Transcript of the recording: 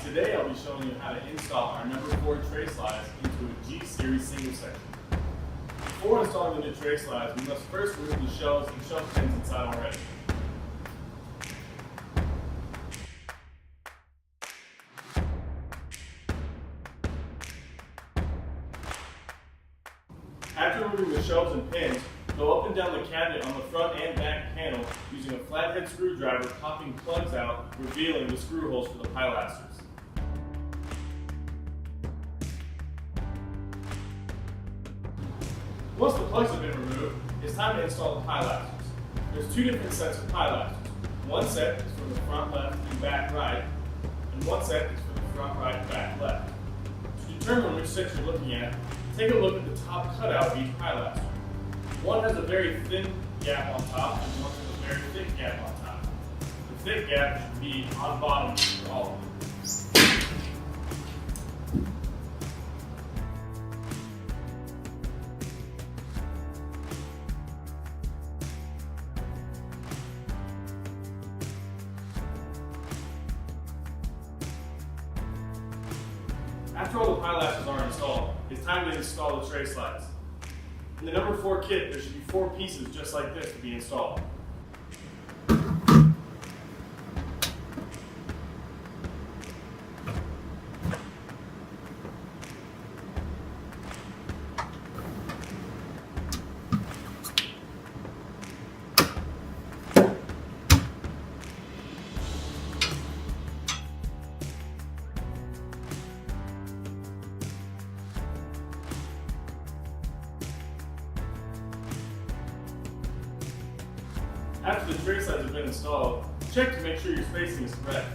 Today I'll be showing you how to install our number 4 Trayslides into a G-Series single section. Before installing the new Trayslides, we must first remove the shelves and shelf pins inside already. After removing the shelves and pins, go up and down the cabinet on the front and back panel using a flathead screwdriver, popping plugs out, revealing the screw holes for the pilasters. Once the plugs have been removed, it's time to install the pilasters. There's two different sets of pilasters. One set is for the front left and back right, and one set is for the front right and back left. To determine which set you're looking at, take a look at the top cutout of each pilaster. One has a very thin gap on top and one has a very thick gap on top. The thick gap should be on bottom for all of them. After all the pilasters are installed, it's time to install the Trayslides. In the number 4 kit, there should be 4 pieces just like this to be installed. After the Trayslides have been installed, check to make sure your spacing is correct.